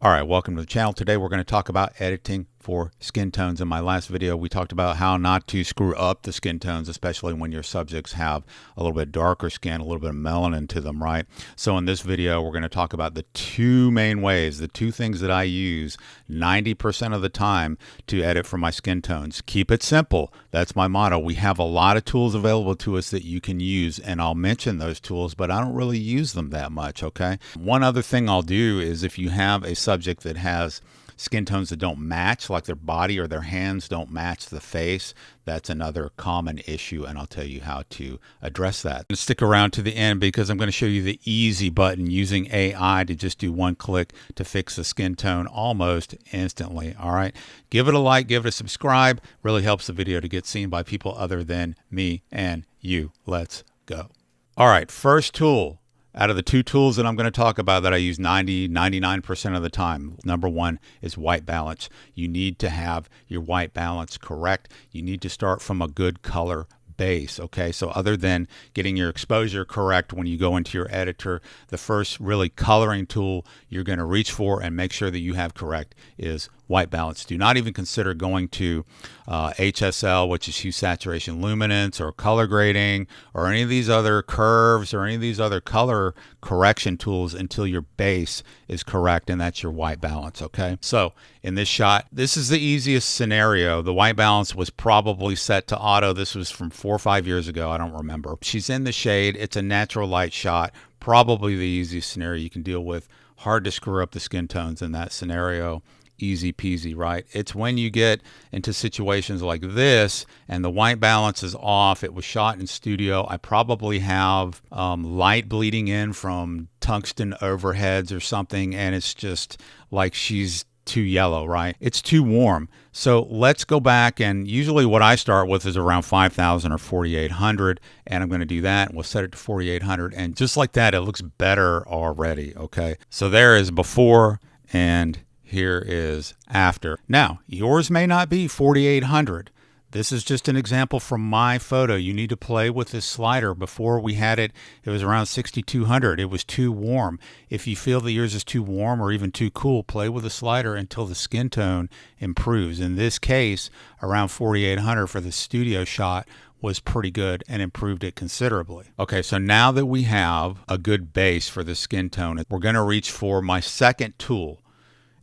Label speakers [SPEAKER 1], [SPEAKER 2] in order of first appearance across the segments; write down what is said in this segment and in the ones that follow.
[SPEAKER 1] All right, welcome to the channel. Today we're going to talk about editing for skin tones. In my last video, we talked about how not to screw up the skin tones, especially when your subjects have a little bit darker skin, a little bit of melanin to them, right? So in this video, we're going to talk about the two main ways, the two things that I use 90% of the time to edit for my skin tones. Keep it simple. That's my motto. We have a lot of tools available to us that you can use, and I'll mention those tools, but I don't really use them that much, okay? One other thing I'll do is if you have a subject that has skin tones that don't match, like their body or their hands don't match the face, that's another common issue, and I'll tell you how to address that. Stick around to the end because I'm going to show you the easy button using AI to just do one click to fix the skin tone almost instantly. All right, give it a like, give it a subscribe. Really helps the video to get seen by people other than me and you. Let's go. All right, first tool. Out of the two tools that I'm going to talk about that I use 99% of the time, number one is white balance. You need to have your white balance correct. You need to start from a good color base. Okay, so other than getting your exposure correct when you go into your editor, the first really coloring tool you're going to reach for and make sure that you have correct is white balance. Do not even consider going to HSL, which is hue, saturation, luminance, or color grading, or any of these other curves or any of these other color correction tools until your base is correct, and that's your white balance. Okay, so in this shot, this is the easiest scenario. The white balance was probably set to auto. This was from 4 or 5 years ago. I don't remember. She's in the shade. It's a natural light shot. Probably the easiest scenario you can deal with. Hard to screw up the skin tones in that scenario. Easy peasy, right? It's when you get into situations like this and the white balance is off. It was shot in studio. I probably have light bleeding in from tungsten overheads or something, and it's just like she's too yellow, right? It's too warm. So let's go back, and usually what I start with is around 5,000 or 4,800, and I'm going to do that, and we'll set it to 4,800, and just like that, it looks better already, okay? So there is before, and here is after. Now, yours may not be 4,800. This is just an example from my photo. You need to play with this slider. Before we had it, it was around 6,200. It was too warm. If you feel that yours is too warm or even too cool, play with the slider until the skin tone improves. In this case, around 4,800 for the studio shot was pretty good and improved it considerably. Okay, so now that we have a good base for the skin tone, we're going to reach for my second tool,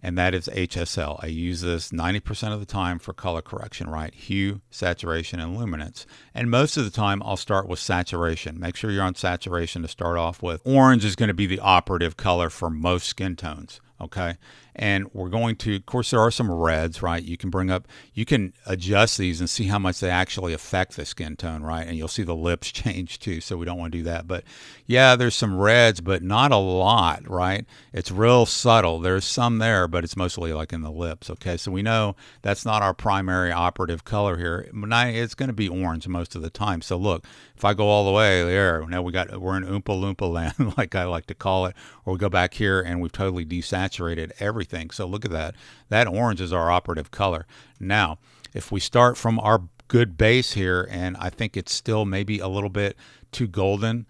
[SPEAKER 1] and that is HSL. I use this 90% of the time for color correction, right? Hue, saturation, and luminance. And most of the time, I'll start with saturation. Make sure you're on saturation to start off with. Orange is going to be the operative color for most skin tones, okay? And we're going to, of course, there are some reds, right? You can adjust these and see how much they actually affect the skin tone, right? And you'll see the lips change too, so we don't want to do that. But yeah, there's some reds, but not a lot, right? It's real subtle. There's some there, but it's mostly like in the lips, okay? So we know that's not our primary operative color here. It's going to be orange most of the time. So look, if I go all the way there, now we're in Oompa Loompa land, like I like to call it, or we go back here and we've totally desaturated everything. So look at that. That orange is our operative color. Now, if we start from our good base here, and I think it's still maybe a little bit too golden,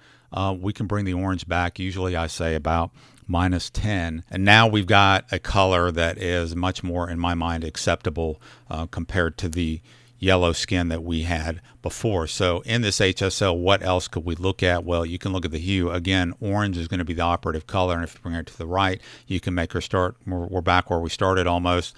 [SPEAKER 1] we can bring the orange back. Usually I say about -10. And now we've got a color that is much more, in my mind, acceptable compared to the yellow skin that we had before. So in this HSL, what else could we look at? Well, you can look at the hue. Again, orange is going to be the operative color, and if you bring her to the right, you can make her start, we're back where we started almost.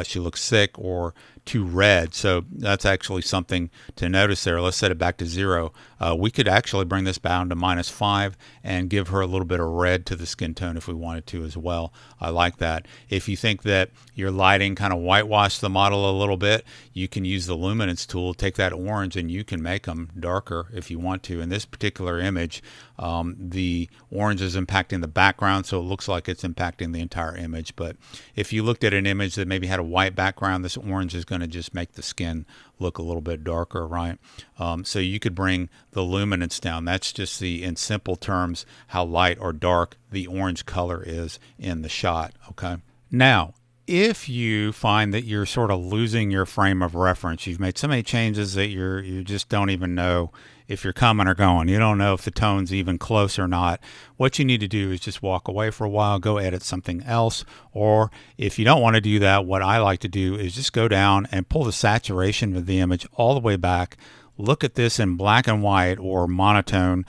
[SPEAKER 1] She looks sick or too red. So that's actually something to notice there. Let's set it back to 0. We could actually bring this down to -5 and give her a little bit of red to the skin tone if we wanted to as well. I like that. If you think that your lighting kind of whitewashed the model a little bit, you can use the luminance tool, take that orange, and you can make them darker if you want to. In this particular image, the orange is impacting the background, so it looks like it's impacting the entire image. But if you looked at an image that maybe had a white background, this orange is going to just make the skin look a little bit darker, right? So you could bring the luminance down. That's just in simple terms, how light or dark the orange color is in the shot, okay? Now, if you find that you're sort of losing your frame of reference, you've made so many changes that you just don't even know if you're coming or going. You don't know if the tone's even close or not. What you need to do is just walk away for a while, go edit something else. Or if you don't want to do that, what I like to do is just go down and pull the saturation of the image all the way back. Look at this in black and white or monotone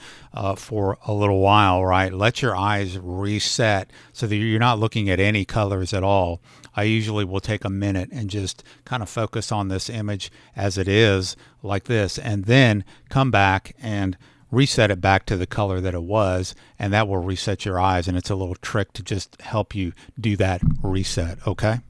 [SPEAKER 1] for a little while, right? Let your eyes reset so that you're not looking at any colors at all. I usually will take a minute and just kind of focus on this image as it is, like this, and then come back and reset it back to the color that it was, and that will reset your eyes. And it's a little trick to just help you do that reset, okay?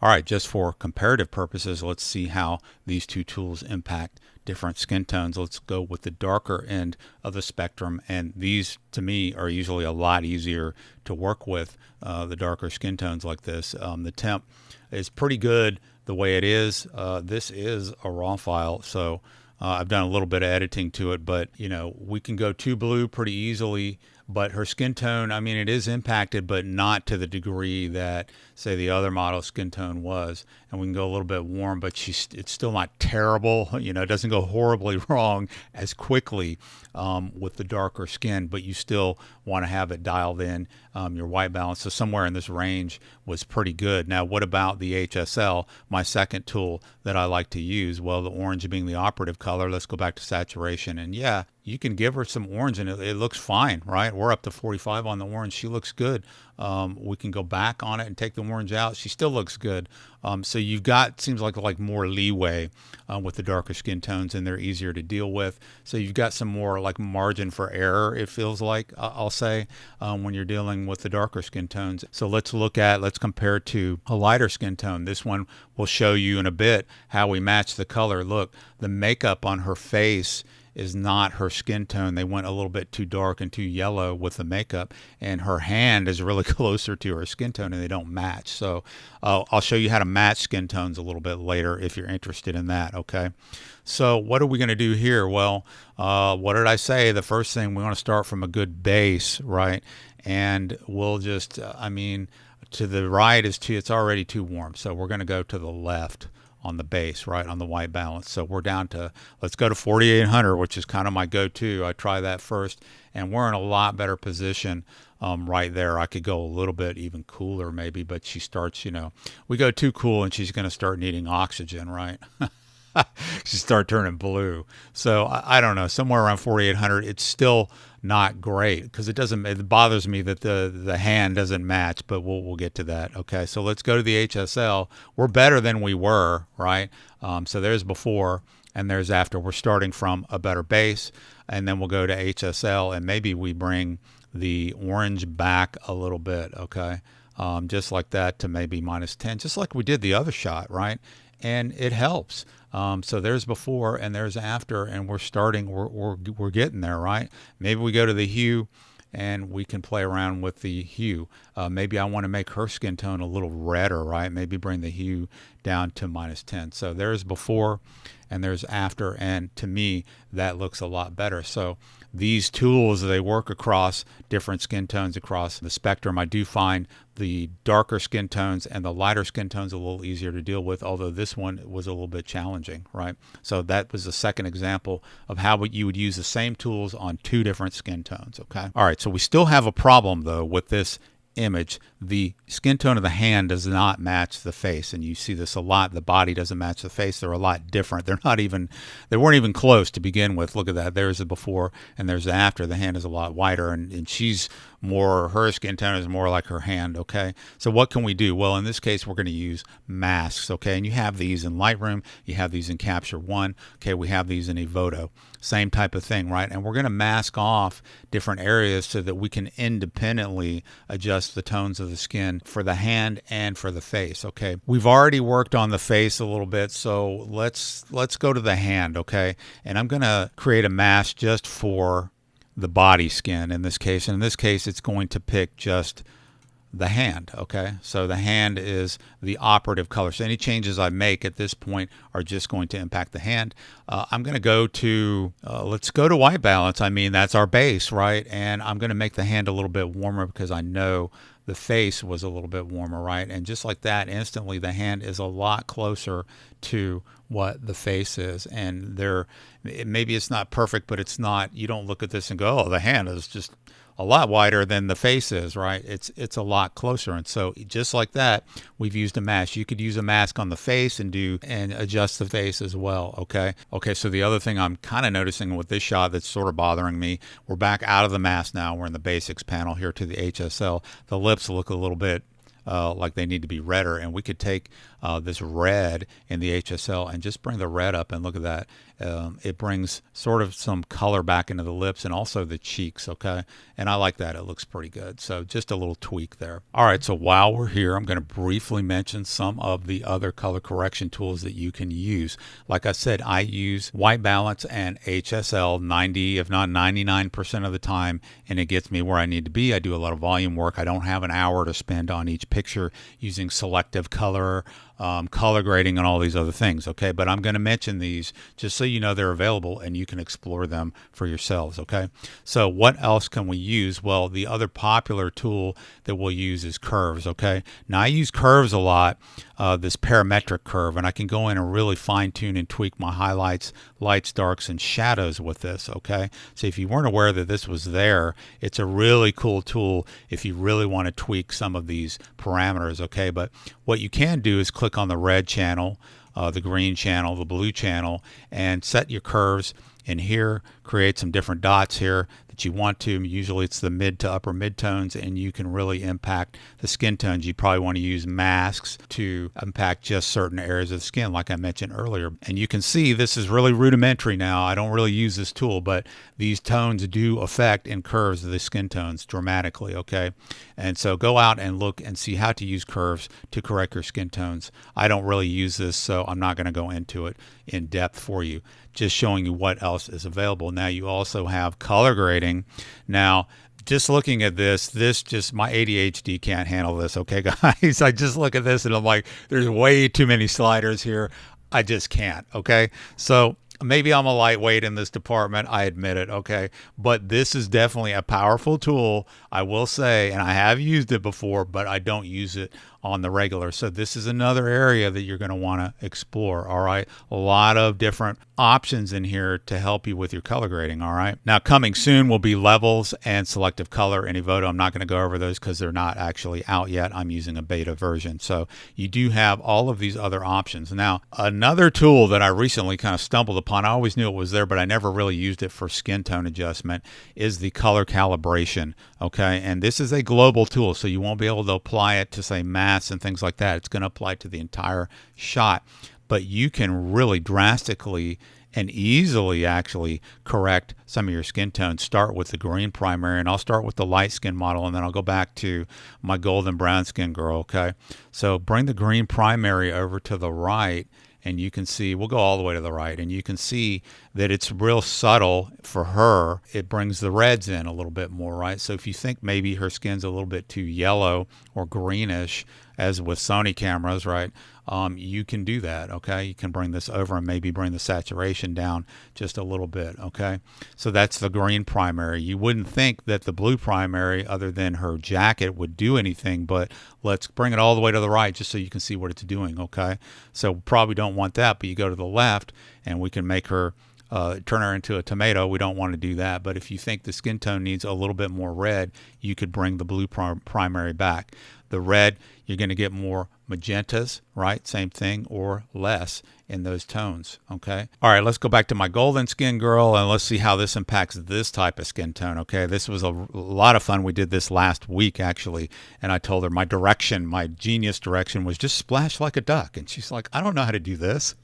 [SPEAKER 1] All right, just for comparative purposes, let's see how these two tools impact different skin tones. Let's go with the darker end of the spectrum, and these to me are usually a lot easier to work with, the darker skin tones like this. The temp is pretty good the way it is. This is a raw file, so I've done a little bit of editing to it, but you know, we can go too blue pretty easily. But her skin tone, I mean, it is impacted, but not to the degree that, say, the other model's skin tone was. And we can go a little bit warm, but it's still not terrible. You know, it doesn't go horribly wrong as quickly with the darker skin, but you still want to have it dialed in, your white balance. So somewhere in this range was pretty good. Now, what about the HSL, my second tool that I like to use? Well, the orange being the operative color. Let's go back to saturation. And yeah, you can give her some orange and it looks fine, right? We're up to 45 on the orange. She looks good. We can go back on it and take the orange out. She still looks good. So you've got, seems like more leeway with the darker skin tones, and they're easier to deal with. So you've got some more like margin for error, it feels like, I'll say, when you're dealing with the darker skin tones. So let's compare to a lighter skin tone. This one will show you in a bit how we match the color. Look, the makeup on her face is not her skin tone. They went a little bit too dark and too yellow with the makeup, and her hand is really closer to her skin tone, and they don't match. So I'll show you how to match skin tones a little bit later if you're interested in that, okay? So what are we going to do here? Well, what did I say? The first thing, we want to start from a good base, right? And we'll just, I mean, to the right is it's already too warm, so we're going to go to the left on the base, right, on the white balance. So we're down to, let's go to 4800, which is kind of my go-to. I try that first, and we're in a lot better position right there. I could go a little bit even cooler maybe, but she starts, you know, we go too cool and she's going to start needing oxygen, right? She start turning blue. So I don't know, somewhere around 4800. It's still not great because it bothers me that the hand doesn't match, but we'll get to that. Okay, so let's go to the HSL. We're better than we were, right? So there's before and there's after. We're starting from a better base, and then we'll go to HSL, and maybe we bring the orange back a little bit, okay? Just like that, to maybe -10, just like we did the other shot, right? And it helps. So there's before and there's after, and we're getting there, right? Maybe we go to the hue and we can play around with the hue. Maybe I want to make her skin tone a little redder, right? Maybe bring the hue down to -10. So there's before and there's after, and to me, that looks a lot better. So these tools, they work across different skin tones across the spectrum. I do find the darker skin tones and the lighter skin tones a little easier to deal with, although this one was a little bit challenging, right? So that was the second example of how you would use the same tools on two different skin tones, okay? All right, so we still have a problem, though, with this image. The skin tone of the hand does not match the face, and you see this a lot. The body doesn't match the face. They're a lot different. They weren't even close to begin with. Look at that. There's the before and there's the after. The hand is a lot wider, and she's more, her skin tone is more like her hand, okay? So what can we do? Well, in this case, we're going to use masks, okay? And you have these in Lightroom. You have these in Capture One. Okay, we have these in Evoto. Same type of thing, right? And we're going to mask off different areas so that we can independently adjust the tones of the skin for the hand and for the face, okay? We've already worked on the face a little bit, so let's go to the hand, okay? And I'm going to create a mask just for the body skin in this case. And in this case, it's going to pick just the hand, okay? So the hand is the operative color. So any changes I make at this point are just going to impact the hand. I'm going to go to, let's go to white balance. I mean, that's our base, right? And I'm going to make the hand a little bit warmer because I know the face was a little bit warmer, right? And just like that, instantly the hand is a lot closer to what the face is. And there, maybe it's not perfect, but it's not, you don't look at this and go, oh, the hand is just a lot wider than the face is, right? It's a lot closer. And so just like that, we've used a mask. You could use a mask on the face and adjust the face as well. Okay, so the other thing I'm kind of noticing with this shot that's sort of bothering me, we're back out of the mask now. We're in the basics panel here to the HSL. The lips look a little bit like they need to be redder, and we could take this red in the HSL and just bring the red up, and look at that. It brings sort of some color back into the lips and also the cheeks, okay? And I like that. It looks pretty good. So just a little tweak there. All right, so while we're here, I'm going to briefly mention some of the other color correction tools that you can use. Like I said, I use white balance and HSL 90, if not 99% of the time, and it gets me where I need to be. I do a lot of volume work. I don't have an hour to spend on each picture using selective color, color grading, and all these other things, okay? But I'm going to mention these just so you know they're available and you can explore them for yourselves, okay? So what else can we use? Well, the other popular tool that we'll use is curves, okay? Now, I use curves a lot, this parametric curve, and I can go in and really fine-tune and tweak my highlights, lights, darks, and shadows with this, okay? So if you weren't aware that this was there, it's a really cool tool if you really want to tweak some of these parameters, okay? But what you can do is click on the red channel, the green channel, the blue channel, and set your curves in here, create some different dots here that you want to. Usually it's the mid to upper mid-tones, and you can really impact the skin tones. You probably want to use masks to impact just certain areas of the skin, like I mentioned earlier. And you can see this is really rudimentary now. I don't really use this tool, but these tones do affect and curves the skin tones dramatically, okay? And so go out and look and see how to use curves to correct your skin tones. I don't really use this, so I'm not going to go into it in depth for you. Just showing you what else is available. Now you also have color grading. Now, just looking at this just, my ADHD can't handle this, okay, guys? I just look at this and I'm like, there's way too many sliders here. I just can't, okay? So maybe I'm a lightweight in this department, I admit it, okay? But this is definitely a powerful tool, I will say, and I have used it before, but I don't use it on the regular. So this is another area that you're going to want to explore, all right? A lot of different options in here to help you with your color grading, all right? Now, coming soon will be levels and selective color in Evoto. I'm not going to go over those because they're not actually out yet. I'm using a beta version. So you do have all of these other options. Now, another tool that I recently kind of stumbled upon, I always knew it was there, but I never really used it for skin tone adjustment, is the color calibration, okay? And this is a global tool, so you won't be able to apply it to, say, masks and things like that. It's going to apply to the entire shot, but you can really drastically and easily actually correct some of your skin tones. Start with the green primary, and I'll start with the light skin model, and then I'll go back to my golden brown skin girl, okay? So bring the green primary over to the right, and you can see, we'll go all the way to the right, and you can see that it's real subtle for her. It brings the reds in a little bit more, right? So if you think maybe her skin's a little bit too yellow or greenish, as with Sony cameras, right? You can do that, okay? You can bring this over and maybe bring the saturation down just a little bit, okay? So that's the green primary. You wouldn't think that the blue primary, other than her jacket, would do anything, but let's bring it all the way to the right just so you can see what it's doing, okay? So probably don't want that, but you go to the left and we can make her turn her into a tomato. We don't want to do that. But if you think the skin tone needs a little bit more red, you could bring the blue primary back. The red, you're going to get more magentas, right? Same thing, or less in those tones, okay? All right, let's go back to my golden skin girl, and let's see how this impacts this type of skin tone, okay? This was a lot of fun. We did this last week, actually, and I told her my direction, my genius direction, was just splash like a duck. And she's like, I don't know how to do this.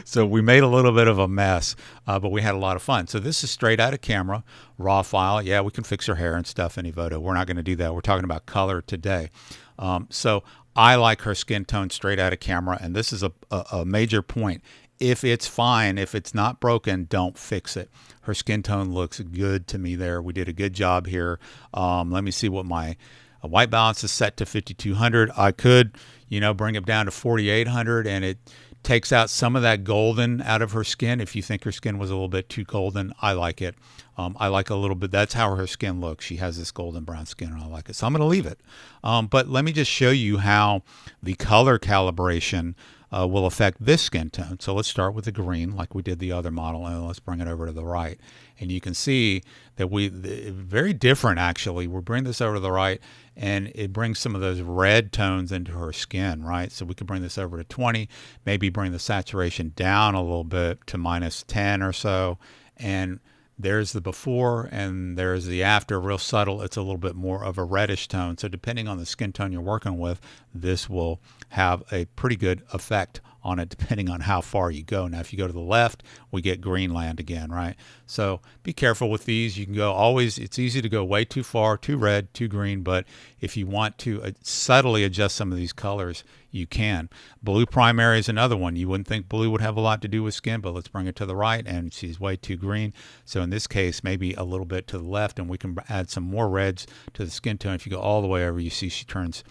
[SPEAKER 1] So we made a little bit of a mess, but we had a lot of fun. So this is straight out of camera, raw file. Yeah, we can fix her hair and stuff in Evoto. We're not going to do that. We're talking about color today. So I like her skin tone straight out of camera, and this is a major point. If it's fine, if it's not broken, don't fix it. Her skin tone looks good to me there. We did a good job here. Let me see what my white balance is set to 5200. I could, bring it down to 4800, and it takes out some of that golden out of her skin. If you think her skin was a little bit too golden, I like it. I like a little bit. That's how her skin looks. She has this golden brown skin, and I like it. So I'm going to leave it. But let me just show you how the color calibration will affect this skin tone. So let's start with the green like we did the other model, and let's bring it over to the right. And you can see that very different actually. We'll bring this over to the right, and it brings some of those red tones into her skin, right? So we can bring this over to 20, maybe bring the saturation down a little bit to -10 or so, and there's the before and there's the after, real subtle. It's a little bit more of a reddish tone. So depending on the skin tone you're working with, this will have a pretty good effect on it depending on how far you go. Now, if you go to the left, we get Greenland again, right? So be careful with these. You can go always, it's easy to go way too far, too red, too green, but if you want to subtly adjust some of these colors, you can. Blue primary is another one. You wouldn't think blue would have a lot to do with skin, but let's bring it to the right, and she's way too green. So in this case, maybe a little bit to the left, and we can add some more reds to the skin tone. If you go all the way over, you see she turns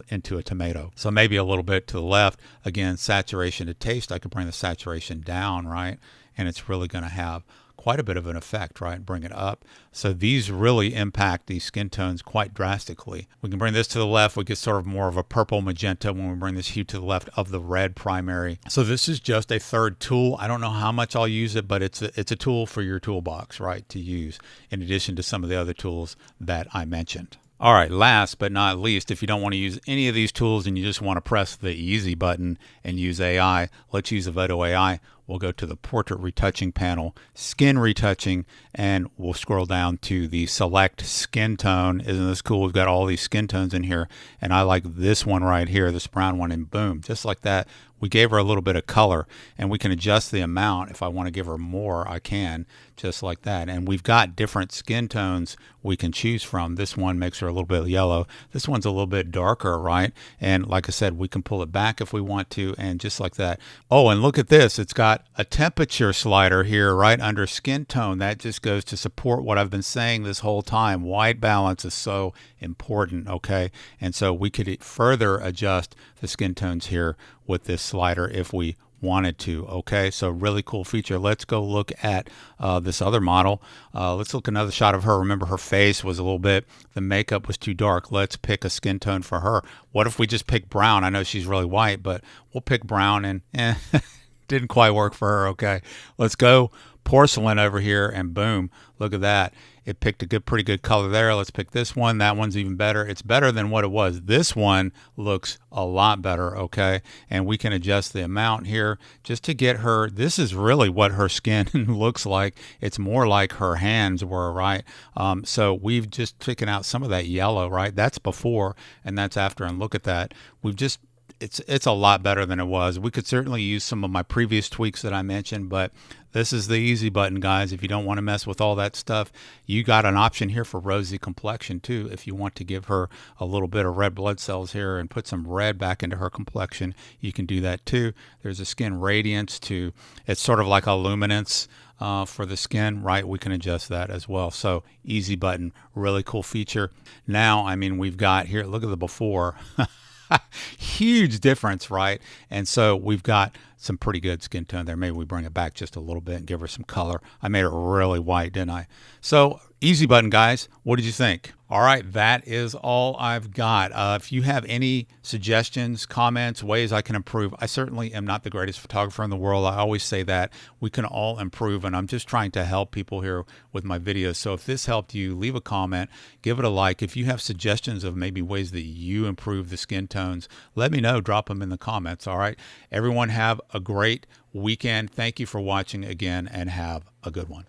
[SPEAKER 1] into a tomato. So maybe a little bit to the left. Again, saturation to taste. I could bring the saturation down, right? And it's really going to have quite a bit of an effect, right? Bring it up. So these really impact these skin tones quite drastically. We can bring this to the left. We get sort of more of a purple magenta when we bring this hue to the left of the red primary. So this is just a third tool. I don't know how much I'll use it, but it's a tool for your toolbox, right, to use in addition to some of the other tools that I mentioned. All right, last but not least, if you don't want to use any of these tools and you just want to press the easy button and use AI, let's use Evoto AI. We'll go to the portrait retouching panel, skin retouching, and we'll scroll down to the select skin tone. Isn't this cool? We've got all these skin tones in here, and I like this one right here, this brown one, and boom, just like that. We gave her a little bit of color, and we can adjust the amount. If I want to give her more, I can, just like that. And we've got different skin tones we can choose from. This one makes her a little bit yellow. This one's a little bit darker, right? And like I said, we can pull it back if we want to, and just like that. Oh, and look at this. It's got a temperature slider here right under skin tone. That just goes to support what I've been saying this whole time. White balance is so important, okay? And so we could further adjust the skin tones here with this slider if we wanted to. Okay, so really cool feature. Let's go look at this other model. Let's look another shot of her. Remember, her face was a little bit, the makeup was too dark. Let's pick a skin tone for her. What if we just pick brown? I know she's really white, but we'll pick brown, and didn't quite work for her. Okay, let's go porcelain over here, and boom, look at that. It picked a pretty good color there. Let's pick this one. That one's even better. It's better than what it was. This one looks a lot better, okay? And we can adjust the amount here just to get her. This is really what her skin looks like. It's more like her hands were, right? So we've just taken out some of that yellow, right? That's before and that's after. And look at that. We've just it's a lot better than it was. We could certainly use some of my previous tweaks that I mentioned, but this is the easy button, guys. If you don't want to mess with all that stuff, you got an option here for rosy complexion too. If you want to give her a little bit of red blood cells here and put some red back into her complexion, you can do that too. There's a skin radiance too. It's sort of like a luminance for the skin, right? We can adjust that as well. So easy button, really cool feature. Now, I mean, we've got here, look at the before. Huge difference, right? And so we've got some pretty good skin tone there. Maybe we bring it back just a little bit and give her some color. I made it really white, didn't I? So easy button, guys. What did you think? All right, that is all I've got. If you have any suggestions, comments, ways I can improve, I certainly am not the greatest photographer in the world. I always say that. We can all improve, and I'm just trying to help people here with my videos. So if this helped you, leave a comment, give it a like. If you have suggestions of maybe ways that you improve the skin tones, let me know. Drop them in the comments, all right? Everyone have a great weekend. Thank you for watching again, and have a good one.